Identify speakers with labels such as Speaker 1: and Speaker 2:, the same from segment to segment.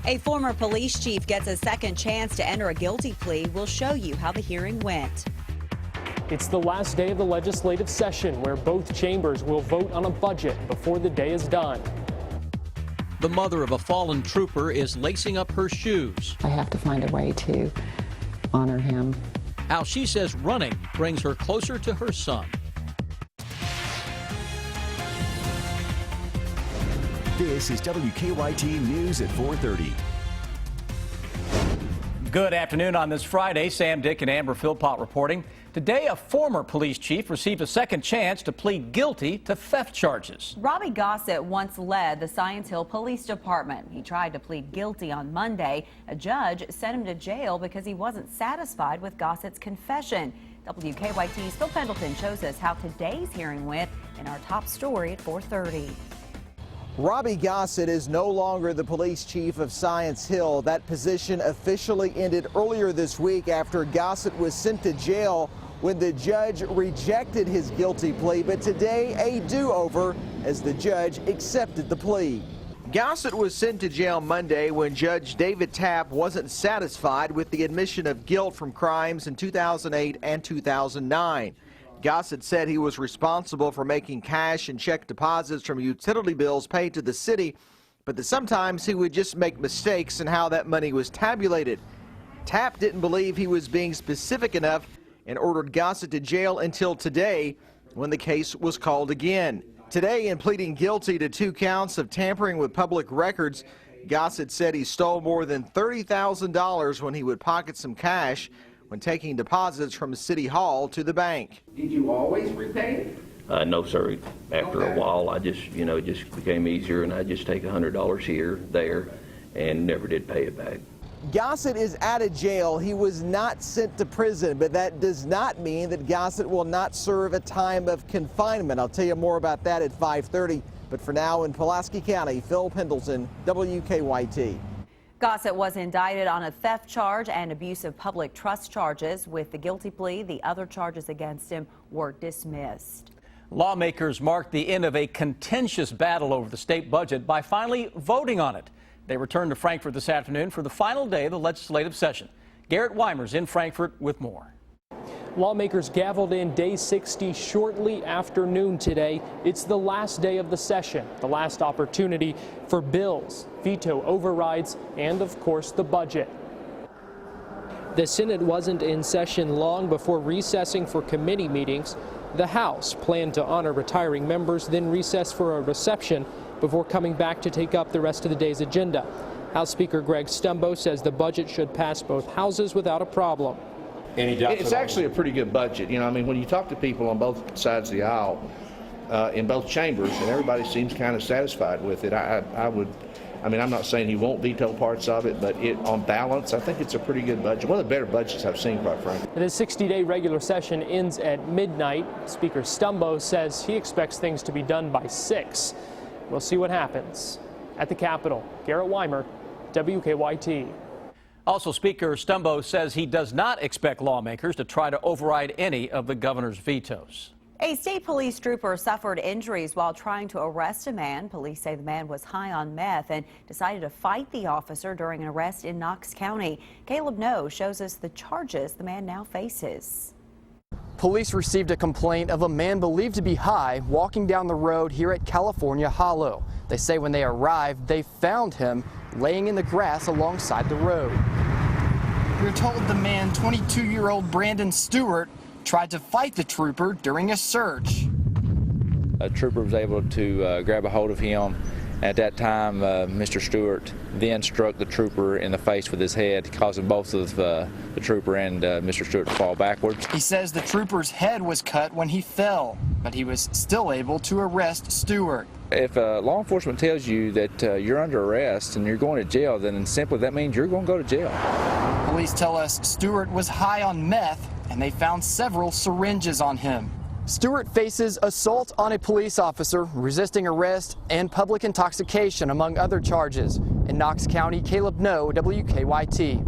Speaker 1: A former police chief gets a second chance to enter a guilty plea. We'll show you how the hearing went.
Speaker 2: It's the last day of the legislative session where both chambers will vote on a budget before the day is done.
Speaker 3: The mother of a fallen trooper is lacing up her shoes.
Speaker 4: I have to find a way to honor him.
Speaker 3: How she says running brings her closer to her son.
Speaker 5: This is WKYT News at 4:30.
Speaker 6: Good afternoon on this Friday. Sam, Dick, and Amber Philpott reporting. Today, a former police chief received a second chance to plead guilty to theft charges.
Speaker 7: Robbie Gossett once led the Science Hill Police Department. He tried to plead guilty on Monday. A judge sent him to jail because he wasn't satisfied with Gossett's confession. WKYT's Phil Pendleton shows us how today's hearing went in our top story at 4:30.
Speaker 8: Robbie Gossett is no longer the police chief of Science Hill. That position officially ended earlier this week after Gossett was sent to jail when the judge rejected his guilty plea. But today, a do-over as the judge accepted the plea. Gossett was sent to jail Monday when Judge David Tapp wasn't satisfied with the admission of guilt from crimes in 2008 and 2009. Gossett said he was responsible for making cash and check deposits from utility bills paid to the city, but that sometimes he would just make mistakes in how that money was tabulated. Tapp didn't believe he was being specific enough and ordered Gossett to jail until today, when the case was called again. Today, in pleading guilty to 2 counts of tampering with public records, Gossett said he stole more than $30,000 when he would pocket some cash when taking deposits from City Hall to the bank.
Speaker 9: Did you always repay it?
Speaker 10: No, sir. After a while, I just, it just became easier, and I just take $100 here, there, and never did pay it back.
Speaker 8: Gossett is out of jail. He was not sent to prison, but that does not mean that Gossett will not serve a time of confinement. I'll tell you more about that at 5:30. But for now, in Pulaski County, Phil Pendleton, WKYT.
Speaker 7: Gossett was indicted on a theft charge and abuse of public trust charges. With the guilty plea, the other charges against him were dismissed.
Speaker 6: Lawmakers marked the end of a contentious battle over the state budget by finally voting on it. They returned to Frankfort this afternoon for the final day of the legislative session. Garrett Weimer's in Frankfort with more.
Speaker 2: Lawmakers gavelled in day 60 shortly after noon today. It's the last day of the session, the last opportunity for bills, veto overrides, and of course the budget. The Senate wasn't in session long before recessing for committee meetings. The House planned to honor retiring members, then recess for a reception before coming back to take up the rest of the day's agenda. House Speaker Greg Stumbo says the budget should pass both houses without a problem.
Speaker 11: It's actually a pretty good budget. When you talk to people on both sides of the aisle, in both chambers, and everybody seems kind of satisfied with it. I'm not saying he won't veto parts of it, but on balance, I think it's a pretty good budget. One of the better budgets I've seen, quite frankly.
Speaker 2: The 60-day regular session ends at midnight. Speaker Stumbo says he expects things to be done by 6. We'll see what happens. At the Capitol, Garrett Weimer, WKYT.
Speaker 6: Also, Speaker Stumbo says he does not expect lawmakers to try to override any of the governor's vetoes.
Speaker 7: A state police trooper suffered injuries while trying to arrest a man. Police say the man was high on meth and decided to fight the officer during an arrest in Knox County. Caleb No shows us the charges the man now faces.
Speaker 12: Police received a complaint of a man believed to be high walking down the road here at California Hollow. They say when they arrived, they found him laying in the grass alongside the road.
Speaker 13: We're told the man, 22-year-old Brandon Stewart, tried to fight the trooper during a search.
Speaker 14: A trooper was able to grab a hold of him. At that time, Mr. Stewart then struck the trooper in the face with his head, causing both of the trooper and Mr. Stewart to fall backwards.
Speaker 13: He says the trooper's head was cut when he fell, but he was still able to arrest Stewart.
Speaker 14: If law enforcement tells you that you're under arrest and you're going to jail, then simply that means you're going to go to jail.
Speaker 13: Police tell us Stewart was high on meth, and they found several syringes on him.
Speaker 12: Stewart faces assault on a police officer, resisting arrest, and public intoxication, among other charges. In Knox County, Caleb No, WKYT.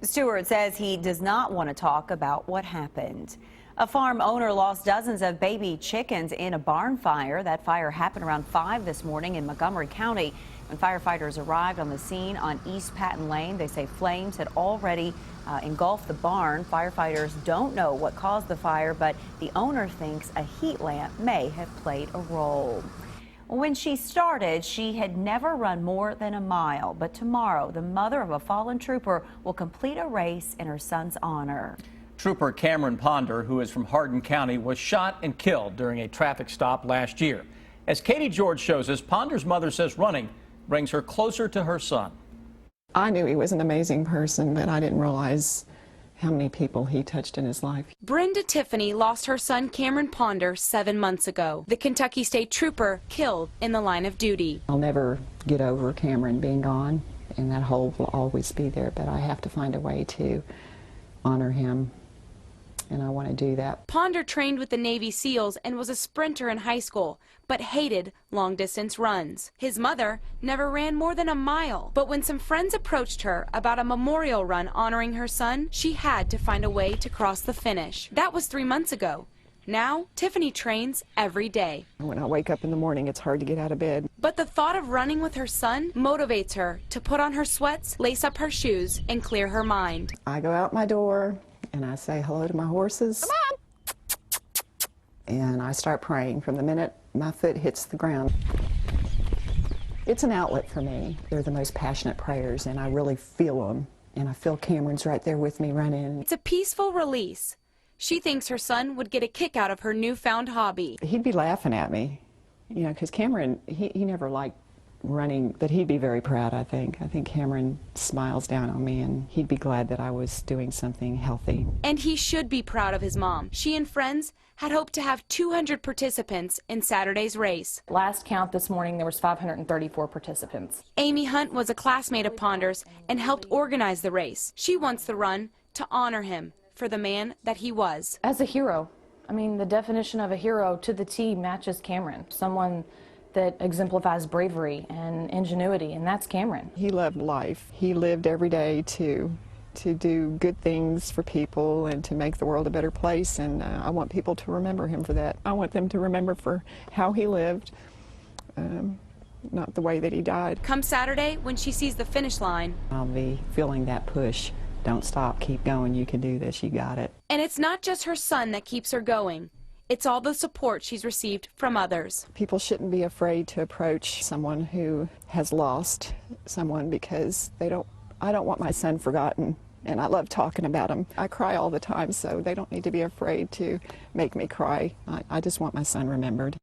Speaker 7: Stewart says he does not want to talk about what happened. A farm owner lost dozens of baby chickens in a barn fire. That fire happened around 5 this morning in Montgomery County. When firefighters arrived on the scene on East Patton Lane, they say flames had already engulfed the barn. Firefighters don't know what caused the fire, but the owner thinks a heat lamp may have played a role. When she started, she had never run more than a mile, but tomorrow the mother of a fallen trooper will complete a race in her son's honor.
Speaker 6: Trooper Cameron Ponder, who is from Hardin County, was shot and killed during a traffic stop last year. As Katie George shows us, Ponder's mother says running brings her closer to her son.
Speaker 4: I knew he was an amazing person, but I didn't realize how many people he touched in his life.
Speaker 15: Brenda Tiffany lost her son Cameron Ponder 7 months ago. The Kentucky State Trooper killed in the line of duty.
Speaker 4: I'll never get over Cameron being gone, and that hole will always be there, but I have to find a way to honor him, and I want to do that.
Speaker 15: Ponder trained with the Navy SEALs and was a sprinter in high school, but hated long-distance runs. His mother never ran more than a mile, but when some friends approached her about a memorial run honoring her son, she had to find a way to cross the finish. That was 3 months ago. Now, Tiffany trains every day.
Speaker 4: When I wake up in the morning, it's hard to get out of bed.
Speaker 15: But the thought of running with her son motivates her to put on her sweats, lace up her shoes, and clear her mind.
Speaker 4: I go out my door and I say hello to my horses. Come on! And I start praying from the minute my foot hits the ground. It's an outlet for me. They're the most passionate prayers, and I really feel them. And I feel Cameron's right there with me running.
Speaker 15: It's a peaceful release. She thinks her son would get a kick out of her newfound hobby.
Speaker 4: He'd be laughing at me, you know, because Cameron, he never liked running, but he'd be very proud, I think. I think Cameron smiles down on me, and he'd be glad that I was doing something healthy.
Speaker 15: And he should be proud of his mom. She and friends had hoped to have 200 participants in Saturday's race.
Speaker 16: Last count this morning, there was 534 participants.
Speaker 15: Amy Hunt was a classmate of Ponder's and helped organize the race. She wants the run to honor him for the man that he was.
Speaker 16: As a hero, I mean, the definition of a hero to the T matches Cameron. Someone that exemplifies bravery and ingenuity, and that's Cameron.
Speaker 4: He loved life. He lived every day to do good things for people and to make the world a better place, and I want people to remember him for that. I want them to remember for how he lived, not the way that he died.
Speaker 15: Come Saturday, when she sees the finish line,
Speaker 4: I'll be feeling that push. Don't stop, keep going, you can do this, you got it.
Speaker 15: And it's not just her son that keeps her going. It's all the support she's received from others.
Speaker 4: People shouldn't be afraid to approach someone who has lost someone, because I don't want my son forgotten, and I love talking about him. I cry all the time, so they don't need to be afraid to make me cry. I just want my son remembered.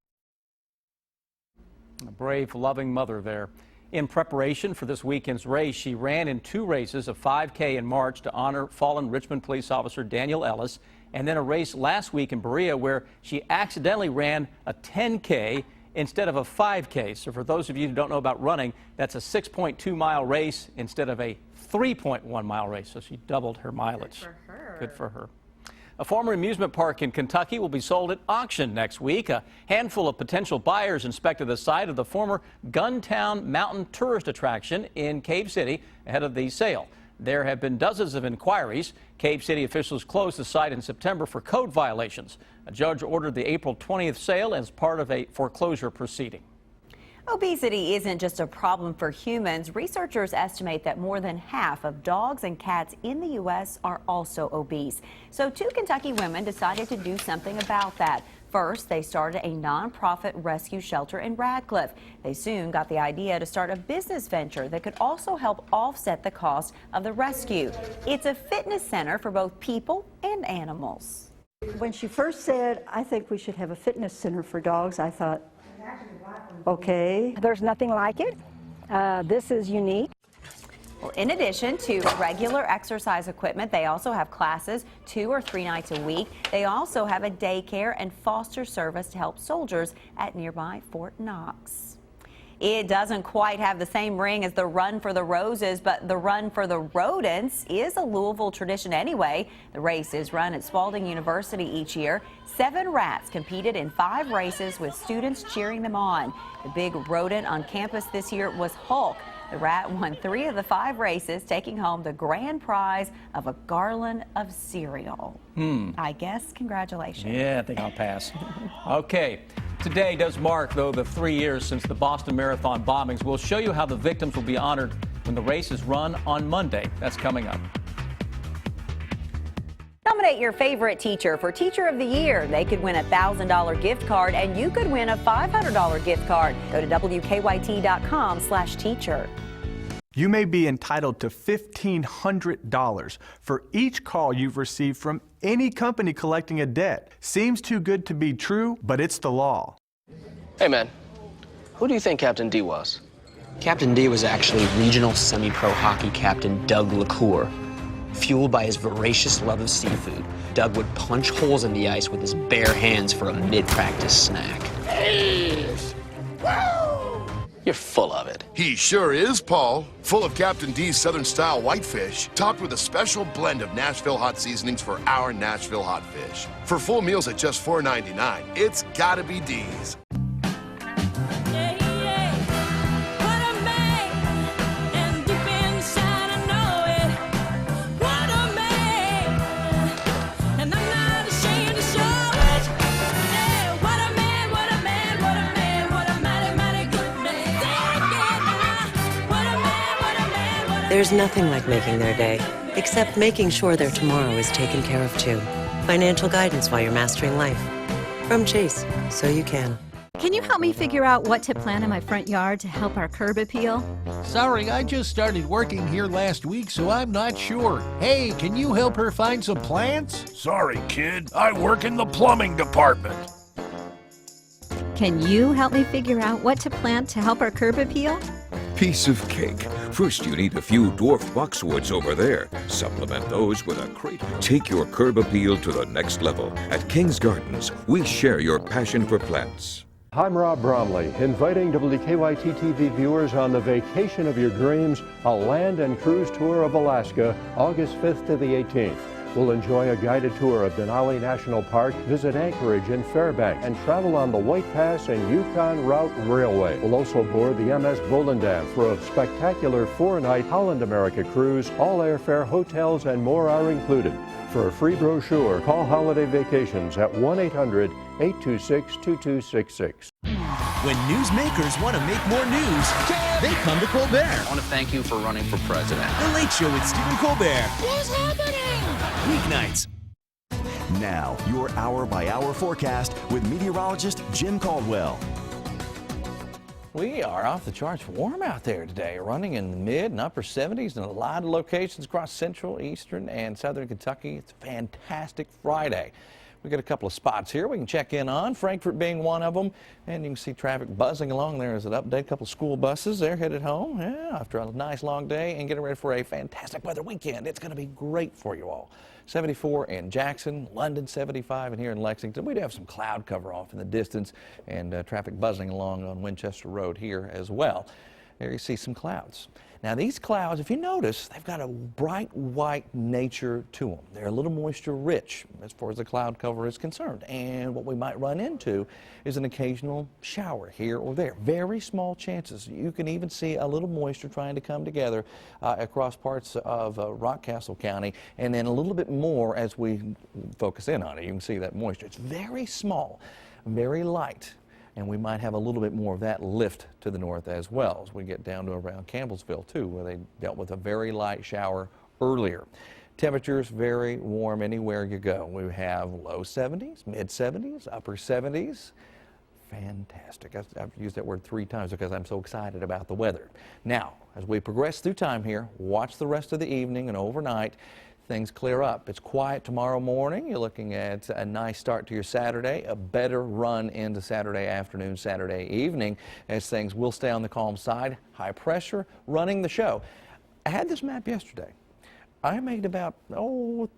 Speaker 6: A brave, loving mother there. In preparation for this weekend's race, she ran in 2 races, a 5K in March to honor fallen Richmond police officer Daniel Ellis, and then a race last week in Berea where she accidentally ran a 10K instead of a 5K. So for those of you who don't know about running, that's a 6.2-mile race instead of a 3.1-mile race. So she doubled her mileage. Good for her. Good for her. A former amusement park in Kentucky will be sold at auction next week. A handful of potential buyers inspected the site of the former Guntown Mountain tourist attraction in Cave City ahead of the sale. There have been dozens of inquiries. Cave City officials closed the site in September for code violations. A judge ordered the April 20th sale as part of a foreclosure proceeding.
Speaker 7: Obesity isn't just a problem for humans. Researchers estimate that more than half of dogs and cats in the U.S. are also obese. So 2 Kentucky women decided to do something about that. First, they started a nonprofit rescue shelter in Radcliffe. They soon got the idea to start a business venture that could also help offset the cost of the rescue. It's a fitness center for both people and animals.
Speaker 17: When she first said, I think we should have a fitness center for dogs, I thought, okay, there's nothing like it. This is unique.
Speaker 7: Well, in addition to regular exercise equipment, they also have classes 2 or 3 nights a week. They also have a daycare and foster service to help soldiers at nearby Fort Knox. It doesn't quite have the same ring as the Run for the Roses, but the Run for the Rodents is a Louisville tradition anyway. The race is run at Spalding University each year. 7 rats competed in 5 races with students cheering them on. The big rodent on campus this year was Hulk. The rat won 3 of the 5 races, taking home the grand prize of a garland of cereal. I guess congratulations.
Speaker 6: Yeah, I think I'll pass. Okay. Today does mark, though, the 3 years since the Boston Marathon bombings. We'll show you how the victims will be honored when the race is run on Monday. That's coming up.
Speaker 1: Nominate your favorite teacher for Teacher of the Year. They could win a $1,000 gift card, and you could win a $500 gift card. Go to WKYT.com/teacher.
Speaker 18: You may be entitled to $1,500 for each call you've received from any company collecting a debt. Seems too good to be true, but it's the law.
Speaker 19: Hey man, who do you think Captain D was? Captain D was actually regional semi-pro hockey captain Doug LaCour. Fueled by his voracious love of seafood, Doug would punch holes in the ice with his bare hands for a mid-practice snack. You're full of it.
Speaker 20: He sure is, Paul. Full of Captain D's Southern-style whitefish, topped with a special blend of Nashville hot seasonings for our Nashville hot fish. For full meals at just $4.99, it's gotta be D's.
Speaker 21: There's nothing like making their day, except making sure their tomorrow is taken care of too. Financial guidance while you're mastering life. From Chase, so you can.
Speaker 22: Can you help me figure out what to plant in my front yard to help our curb appeal?
Speaker 23: Sorry, I just started working here last week, so I'm not sure. Hey, can you help her find some plants?
Speaker 24: Sorry, kid. I work in the plumbing department.
Speaker 22: Can you help me figure out what to plant to help our curb appeal?
Speaker 25: Piece of cake. First, you need a few dwarf boxwoods over there. Supplement those with a crate. Take your curb appeal to the next level. At King's Gardens, we share your passion for plants.
Speaker 26: I'm Rob Bromley, inviting WKYT TV viewers on the vacation of your dreams, a land and cruise tour of Alaska, August 5th to the 18th. We'll enjoy a guided tour of Denali National Park, visit Anchorage and Fairbanks, and travel on the White Pass and Yukon Route Railway. We'll also board the MS Volendam for a spectacular 4-night Holland America cruise. All airfare, hotels, and more are included. For a free brochure, call Holiday Vacations at 1-800-826-2266.
Speaker 5: When newsmakers want to make more news, they come to Colbert.
Speaker 19: I want to thank you for running for president.
Speaker 5: The Late Show with Stephen Colbert.
Speaker 22: What's happening?
Speaker 5: Weeknights. Now, your hour-by-hour forecast with meteorologist Jim Caldwell.
Speaker 6: We are off the charts warm out there today, running in the mid and upper 70s in a lot of locations across central, eastern, and southern Kentucky. It's a fantastic Friday. We've got a couple of spots here we can check in on, Frankfort being one of them, and you can see traffic buzzing along there as an update. A couple of school buses, they're headed home after a nice long day and getting ready for a fantastic weather weekend. It's going to be great for you all. 74 in Jackson, London 75, and here in Lexington. We do have some cloud cover off in the distance and traffic buzzing along on Winchester Road here as well. There you see some clouds. Now these clouds, if you notice, they've got a bright white nature to them. They're a little moisture rich as far as the cloud cover is concerned. And what we might run into is an occasional shower here or there. Very small chances. You can even see a little moisture trying to come together across parts of Rockcastle County, and then a little bit more as we focus in on it. You can see that moisture. It's very small, very light. And we might have a little bit more of that lift to the north as well as we get down to around Campbellsville too, where they dealt with a very light shower earlier. Temperatures very warm anywhere you go. We have low 70s, mid 70s, upper 70s. Fantastic. I've used that word 3 times because I'm so excited about the weather. Now, as we progress through time here, watch the rest of the evening and overnight. Things clear up. It's quiet tomorrow morning. You're looking at a nice start to your Saturday, a better run into Saturday afternoon, Saturday evening, as things will stay on the calm side. High pressure running the show. I had this map yesterday. I made about 2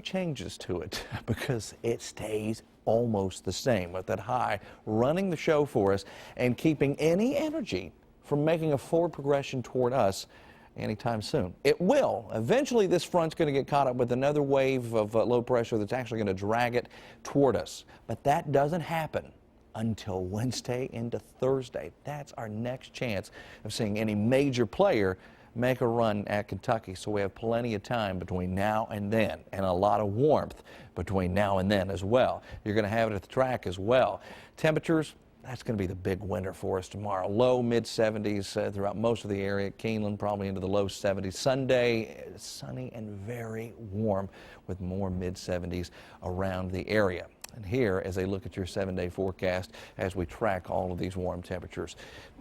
Speaker 6: changes to it because it stays almost the same with that high running the show for us and keeping any energy from making a forward progression toward us anytime soon. It will. Eventually this front's going to get caught up with another wave of low pressure that's actually going to drag it toward us. But that doesn't happen until Wednesday into Thursday. That's our next chance of seeing any major player make a run at Kentucky. So we have plenty of time between now and then, and a lot of warmth between now and then as well. You're going to have it at the track as well. Temperatures
Speaker 2: That's going to be the big winner for us tomorrow. Low mid-70s throughout most of the area. Keeneland probably into the low 70s. Sunday, sunny and very warm with more mid-70s around the area. And here, as they look at your 7-day forecast, as we track all of these warm temperatures,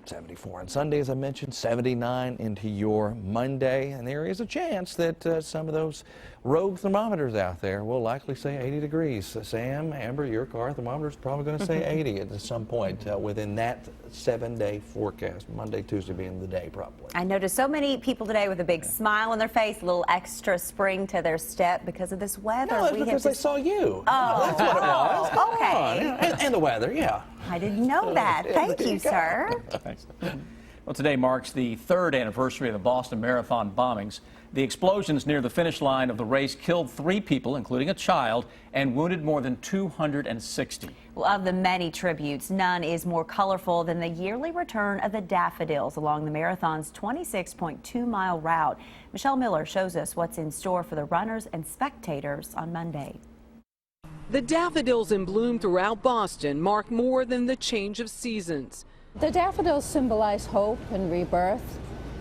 Speaker 2: 74 on Sunday, as I mentioned, 79 into your Monday. And there is a chance that some of those rogue thermometers out there will likely say 80 degrees. Sam, Amber, your car thermometer is probably going to say 80 at some point within that 7-day forecast, Monday, Tuesday being the day probably.
Speaker 7: I noticed so many people today with a big smile on their face, a little extra spring to their step because of this weather.
Speaker 2: No, it's because they saw you.
Speaker 7: Oh,
Speaker 2: That's what it was. Come
Speaker 7: okay.
Speaker 2: on. And the weather, yeah.
Speaker 7: I didn't know that. Thank you, sir.
Speaker 6: Well, today marks the 3rd anniversary of the Boston Marathon bombings. The explosions near the finish line of the race killed 3 people, including a child, and wounded more than 260.
Speaker 7: Well, of the many tributes, none is more colorful than the yearly return of the daffodils along the marathon's 26.2-mile route. Michelle Miller shows us what's in store for the runners and spectators on Monday.
Speaker 3: The daffodils in bloom throughout Boston mark more than the change of seasons.
Speaker 8: The daffodils symbolize hope and rebirth.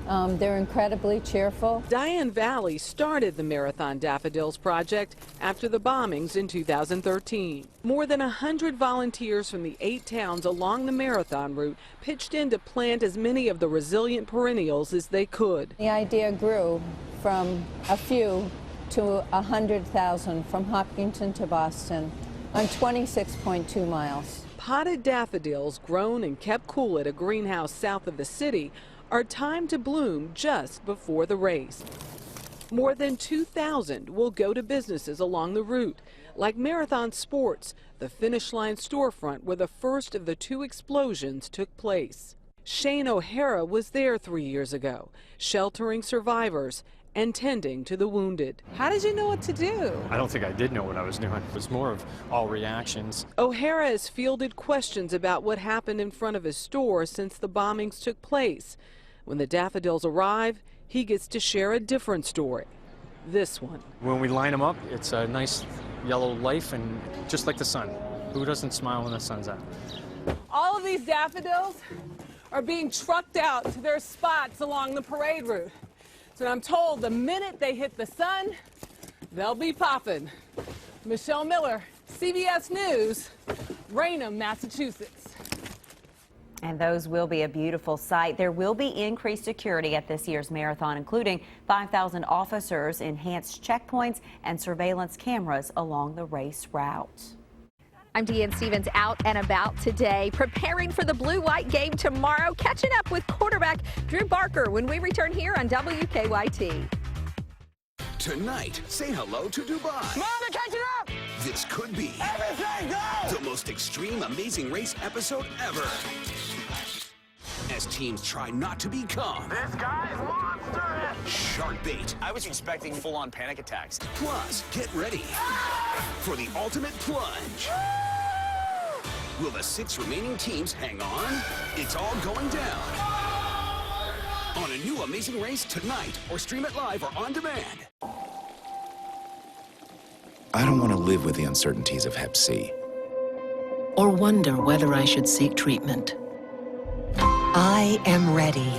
Speaker 8: They're incredibly cheerful.
Speaker 3: Diane Valley started the Marathon Daffodils Project after the bombings in 2013. More than 100 volunteers from the 8 towns along the marathon route pitched in to plant as many of the resilient perennials as they could.
Speaker 8: The idea grew from a few to 100,000 from Hopkinton to Boston on 26.2 miles.
Speaker 3: Potted daffodils grown and kept cool at a greenhouse south of the city are timed to bloom just before the race. More than 2,000 will go to businesses along the route, like Marathon Sports, the finish line storefront where the first of the 2 explosions took place. Shane O'Hara was there 3 years ago, sheltering survivors and tending to the wounded.
Speaker 9: How did you know what to do?
Speaker 10: I don't think I did know what I was doing. It was more of all reactions.
Speaker 3: O'Hara has fielded questions about what happened in front of his store since the bombings took place. When the daffodils arrive, he gets to share a different story. This one.
Speaker 10: When we line them up, it's a nice yellow life and just like the sun. Who doesn't smile when the sun's out?
Speaker 9: All of these daffodils are being trucked out to their spots along the parade route. So I'm told the minute they hit the sun, they'll be popping. Michelle Miller, CBS News, Raynham, Massachusetts.
Speaker 7: And those will be a beautiful sight. There will be increased security at this year's marathon, including 5,000 officers, enhanced checkpoints, and surveillance cameras along the race route.
Speaker 22: I'm Deanne Stevens, out and about today, preparing for the blue-white game tomorrow, catching up with quarterback Drew Barker when we return here on WKYT.
Speaker 11: Tonight, say hello to Dubai.
Speaker 27: Mom, they're catching up!
Speaker 11: This could be
Speaker 27: everything go!
Speaker 11: The most extreme Amazing Race episode ever. As teams try not to become
Speaker 27: this guy's monstrous!
Speaker 11: Shark bait.
Speaker 27: I was expecting full-on panic attacks.
Speaker 11: Plus, get ready for the ultimate plunge. Will the 6 remaining teams hang on? It's all going down on a new Amazing Race tonight, or stream it live or on demand.
Speaker 28: I don't want to live with the uncertainties of Hep C.
Speaker 21: Or wonder whether I should seek treatment. I am ready.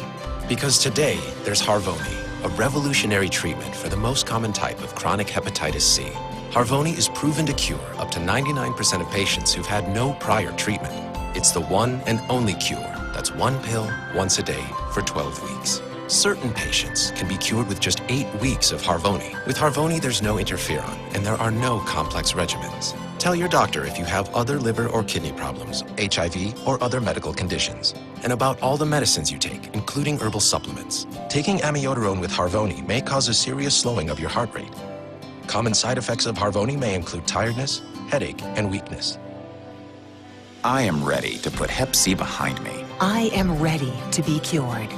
Speaker 28: Because today, there's Harvoni, a revolutionary treatment for the most common type of chronic hepatitis C. Harvoni is proven to cure up to 99% of patients who've had no prior treatment. It's the one and only cure that's 1 pill once a day for 12 weeks. Certain patients can be cured with just 8 weeks of Harvoni. With Harvoni, there's no interferon, and there are no complex regimens. Tell your doctor if you have other liver or kidney problems, HIV, or other medical conditions, and about all the medicines you take, including herbal supplements. Taking amiodarone with Harvoni may cause a serious slowing of your heart rate. Common side effects of Harvoni may include tiredness, headache, and weakness. I am ready to put Hep C behind me.
Speaker 21: I am ready to be cured.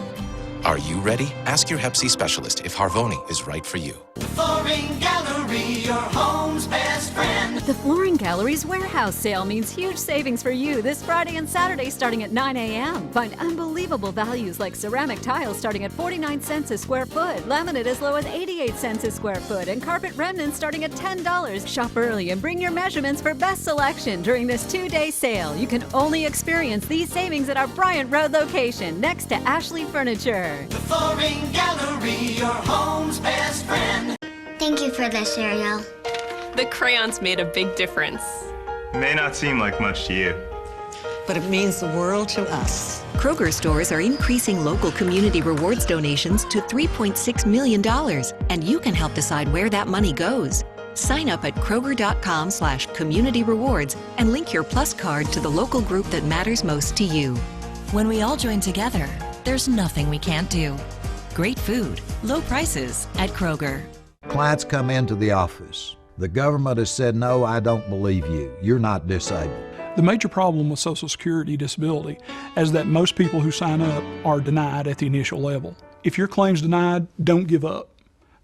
Speaker 28: Are you ready? Ask your Hep C specialist if Harvoni is right for you.
Speaker 27: Flooring Gallery, your home's best friend.
Speaker 1: But the Flooring Gallery's warehouse sale means huge savings for you this Friday and Saturday starting at 9 a.m. Find unbelievable values like ceramic tiles starting at 49 cents a square foot, laminate as low as 88 cents a square foot, and carpet remnants starting at $10. Shop early and bring your measurements for best selection during this 2-day sale. You can only experience these savings at our Bryant Road location next to Ashley Furniture.
Speaker 4: The Flooring Gallery, your home's best friend.
Speaker 12: Thank you for the cereal.
Speaker 13: The crayons made a big difference.
Speaker 14: May not seem like much to you,
Speaker 15: but it means the world to us.
Speaker 16: Kroger stores are increasing local community rewards donations to $3.6 million, and you can help decide where that money goes. Sign up at Kroger.com/community rewards and link your Plus card to the local group that matters most to you.
Speaker 17: When we all join together, there's nothing we can't do. Great food, low prices at Kroger.
Speaker 29: Clients come into the office. The government has said, no, I don't believe you. You're not disabled.
Speaker 30: The major problem with Social Security disability is that most people who sign up are denied at the initial level. If your claim's denied, don't give up.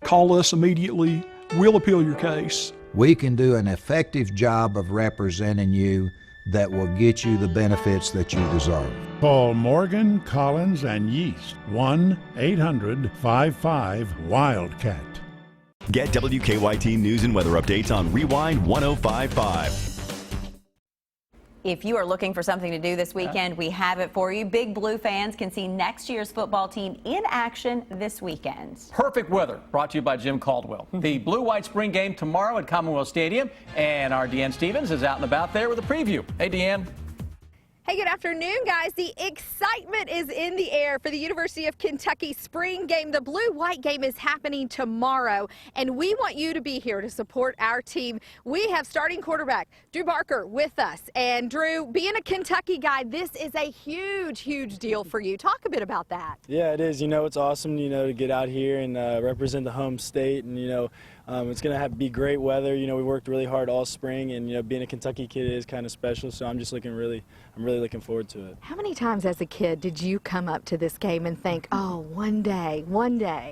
Speaker 30: Call us immediately. We'll appeal your case.
Speaker 29: We can do an effective job of representing you that will get you the benefits that you deserve.
Speaker 31: Call Morgan, Collins, and Yeast, 1-800-55-WILDCAT.
Speaker 32: Get WKYT news and weather updates on Rewind 105.5.
Speaker 7: If you are looking for something to do this weekend, we have it for you. Big Blue fans can see next year's football team in action this weekend.
Speaker 6: Perfect weather, brought to you by Jim Caldwell. The Blue-White Spring game tomorrow at Commonwealth Stadium, and our Deanne Stevens is out and about there with a preview. Hey, Deanne.
Speaker 22: Hey, good afternoon, guys. The excitement is in the air for the University of Kentucky spring game. The Blue-White game is happening tomorrow, and we want you to be here to support our team. We have starting quarterback Drew Barker with us. And Drew, being a Kentucky guy, this is a huge, huge deal for you. Talk a bit about that.
Speaker 33: Yeah, it is. You know, it's awesome, you know, to get out here and represent the home state, and, you know, it's going to be great weather. You know, we worked really hard all spring, and, you know, being a Kentucky kid is kind of special, so I'm just really looking forward to it.
Speaker 22: How many times as a kid did you come up to this game and think, oh, one day?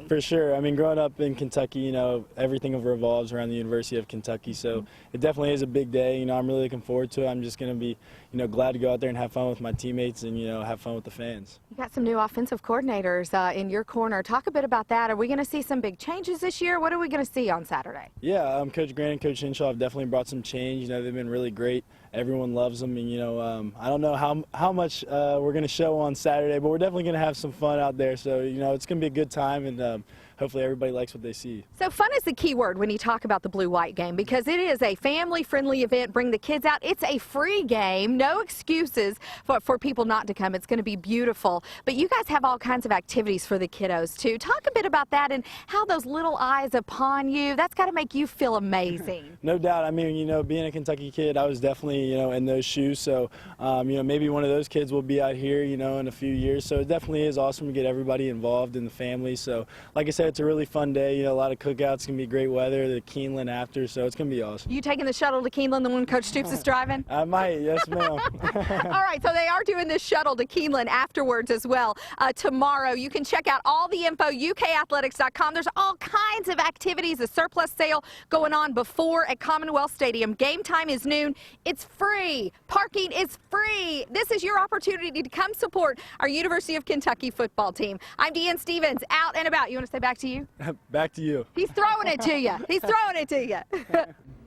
Speaker 33: For sure. I mean, growing up in Kentucky, you know, everything revolves around the University of Kentucky, so it definitely is a big day. You know, I'm really looking forward to it. I'm just going to be, you know, glad to go out there and have fun with my teammates and, you know, have fun with the fans.
Speaker 22: You got some new offensive coordinators in your corner. Talk a bit about that. Are we going to see some big changes this year? What are we going to see on Saturday?
Speaker 33: Yeah, Coach Grant and Coach Hinshaw have definitely brought some change. You know, they've been really great. Everyone loves them, and, you know, I don't know how much we're going to show on Saturday, but we're definitely going to have some fun out there. So, you know, it's going to be a good time, and hopefully everybody likes what they see.
Speaker 22: So fun is the key word when you talk about the Blue-White game, because it is a family-friendly event. Bring the kids out. It's a free game. No excuses for people not to come. It's going to be beautiful. But you guys have all kinds of activities for the kiddos, too. Talk a bit about that and how those little eyes upon you, that's got to make you feel amazing.
Speaker 33: No doubt. I mean, you know, being a Kentucky kid, I was definitely, you know, in those shoes. So, you know, maybe one of those kids will be out here, you know, in a few years. So it definitely is awesome to get everybody involved in the family. So, like I said, it's a really fun day. You know, a lot of cookouts. It's going to be great weather. The Keeneland after, so it's going to be awesome.
Speaker 22: You taking the shuttle to Keeneland, the one Coach Stoops is driving?
Speaker 33: I might, yes, ma'am.
Speaker 22: All right, so they are doing this shuttle to Keeneland afterwards as well. Tomorrow, you can check out all the info, ukathletics.com. There's all kinds of activities, a surplus sale going on before at Commonwealth Stadium. Game time is noon. It's free. Parking is free. This is your opportunity to come support our University of Kentucky football team. I'm Deanne Stevens, out and about. You want to say back to you?
Speaker 33: Back to you.
Speaker 22: He's throwing it to you. He's throwing it to you.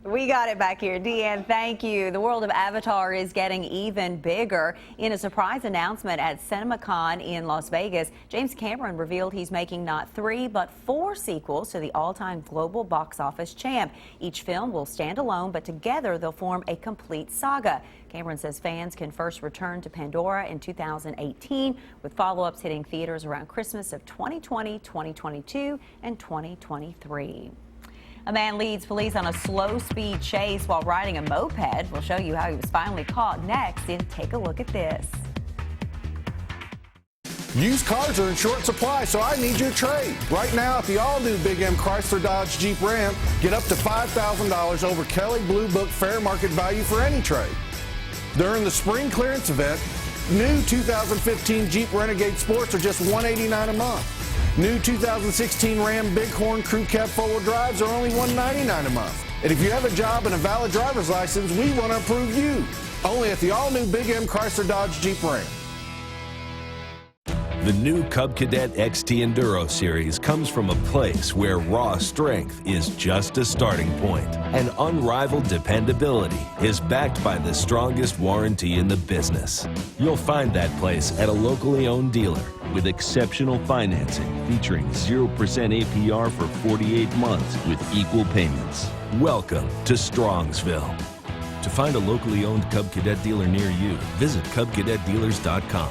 Speaker 7: We got it back here. Deanne, thank you. The world of Avatar is getting even bigger. In a surprise announcement at CinemaCon in Las Vegas, James Cameron revealed he's making not 3 but 4 sequels to the all-time global box office champ. Each film will stand alone, but together they'll form a complete saga. Cameron says fans can first return to Pandora in 2018, with follow-ups hitting theaters around Christmas of 2020, 2022, and 2023. A man leads police on a slow-speed chase while riding a moped. We'll show you how he was finally caught next, and take a look at this.
Speaker 34: Used cars are in short supply, so I need your trade. Right now at the all-new Big M Chrysler Dodge Jeep Ram, get up to $5,000 over Kelley Blue Book fair market value for any trade. During the spring clearance event, new 2015 Jeep Renegade Sports are just $189 a month. New 2016 Ram Bighorn Crew Cab 4-wheel drives are only $199 a month. And if you have a job and a valid driver's license, we want to approve you. Only at the all-new Big M Chrysler Dodge Jeep Ram.
Speaker 2: The new Cub Cadet XT Enduro Series comes from a place where raw strength is just a starting point, and unrivaled dependability is backed by the strongest warranty in the business. You'll find that place at a locally owned dealer with exceptional financing featuring 0% APR for 48 months with equal payments. Welcome to Strongsville. To find a locally owned Cub Cadet dealer near you, visit CubCadetDealers.com.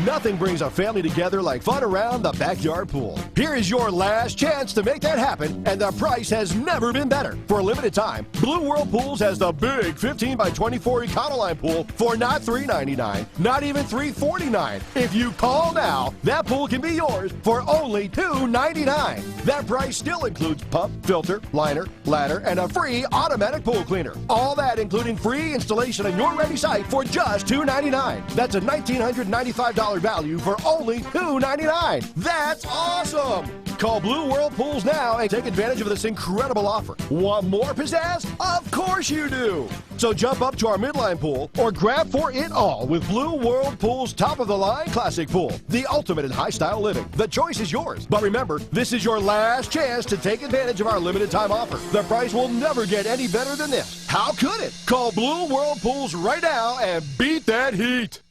Speaker 3: Nothing brings a family together like fun around the backyard pool. Here is your last chance to make that happen, and the price has never been better. For a limited time, Blue World Pools has the big 15 by 24 Econoline pool for not $399, not even $349. If you call now, that pool can be yours for only $299. That price still includes pump, filter, liner, ladder, and a free automatic pool cleaner. All that including free installation on your ready site for just $299. That's a $1,995 value for only $299. That's awesome! Call Blue World Pools now and take advantage of this incredible offer. Want more pizzazz? Of course you do! So jump up to our midline pool or grab for it all with Blue World Pools' top-of-the-line classic pool, the ultimate in high-style living. The choice is yours. But remember, this is your last chance to take advantage of our limited-time offer. The price will never get any better than this. How could it? Call Blue World Pools right now and beat that heat.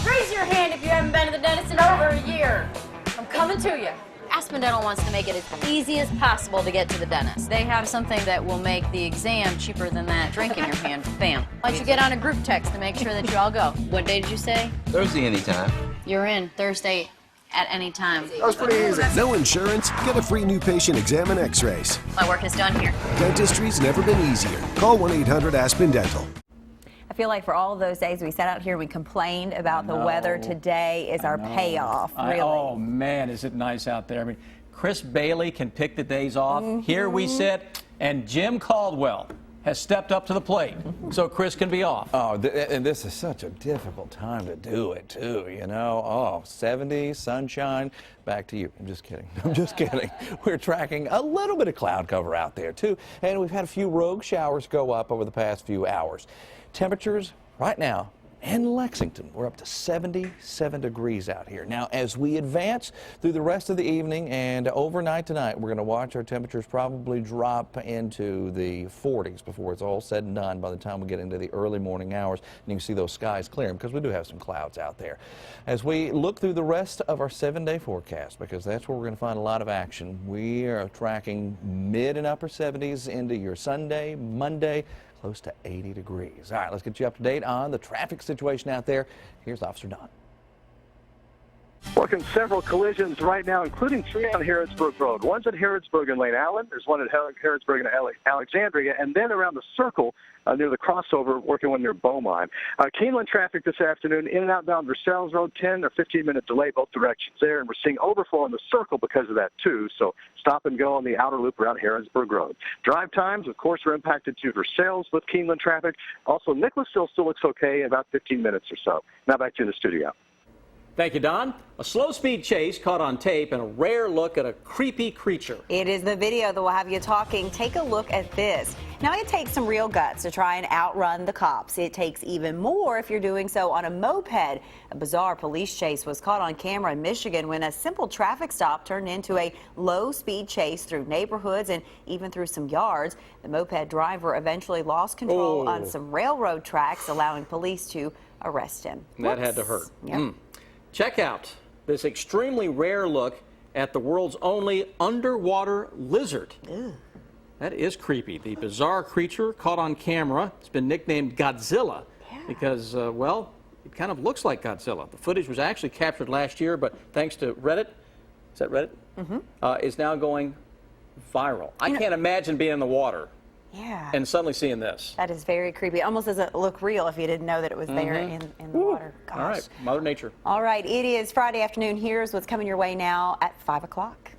Speaker 5: Raise your hand if you haven't been to the dentist in over a year. I'm coming to you. Aspen Dental wants to make it as easy as possible to get to the dentist. They have something that will make the exam cheaper than that drink in your hand. Bam. Why don't you get on a group text to make sure that you all go? What day did you say?
Speaker 8: Thursday anytime.
Speaker 5: You're in Thursday at any time.
Speaker 8: That was pretty easy. No insurance? Get a free new patient exam and x-rays.
Speaker 5: My work is done here.
Speaker 8: Dentistry's never been easier. Call 1-800-ASPEN Dental.
Speaker 7: I feel like for all of those days we sat out here and we complained about the weather, today is our payoff, really.
Speaker 6: Oh, man, is it nice out there. I mean, Chris Bailey can pick the days off. Here we sit, and Jim Caldwell has stepped up to the plate, so Chris can be off.
Speaker 9: Oh, and this is such a difficult time to do it, too, you know. Oh, 70, sunshine, back to you. I'm just kidding. I'm just kidding. We're tracking a little bit of cloud cover out there, too, and we've had a few rogue showers go up over the past few hours. Temperatures right now in Lexington, we're up to 77 degrees out here. Now, as we advance through the rest of the evening and overnight tonight, we're going to watch our temperatures probably drop into the 40s before it's all said and done by the time we get into the early morning hours. And you can see those skies clearing because we do have some clouds out there. As we look through the rest of our 7-day forecast, because that's where we're going to find a lot of action, we are tracking mid and upper 70s into your Sunday, Monday, close to 80 degrees. All right, let's get you up to date on the traffic situation out there. Here's Officer Don.
Speaker 10: Working several collisions right now, including 3 on Harrodsburg Road. One's at Harrodsburg and Lane Allen. There's one at Harrodsburg and Alexandria, and then around the circle near the crossover, working one near Beaumont. Keeneland traffic this afternoon, in and outbound Versailles Road, 10 or 15-minute delay both directions there, and we're seeing overflow in the circle because of that too. So stop and go on the outer loop around Harrodsburg Road. Drive times, of course, are impacted to Versailles with Keeneland traffic. Also, Nicholasville still looks okay, about 15 minutes or so. Now back to you in the studio.
Speaker 6: Thank you, Don. A slow-speed chase caught on tape and a rare look at a creepy creature.
Speaker 7: It is the video that will have you talking. Take a look at this. Now, it takes some real guts to try and outrun the cops. It takes even more if you're doing so on a moped. A bizarre police chase was caught on camera in Michigan when a simple traffic stop turned into a low-speed chase through neighborhoods and even through some yards. The moped driver eventually lost control on some railroad tracks, allowing police to arrest him.
Speaker 6: That had to hurt.
Speaker 7: Yep.
Speaker 6: Check out this extremely rare look at the world's only underwater lizard.
Speaker 7: Ew.
Speaker 6: That is creepy. The bizarre creature caught on camera. It's been nicknamed Godzilla because, well, it kind of looks like Godzilla. The footage was actually captured last year, but thanks to Reddit, is that Reddit? Is now going viral. I can't imagine being in the water and suddenly seeing this.
Speaker 7: That is very creepy. It almost doesn't look real if you didn't know that it was there in the water. Gosh.
Speaker 6: All right, Mother Nature.
Speaker 7: All right, it is Friday afternoon. Here's what's coming your way now at 5 o'clock.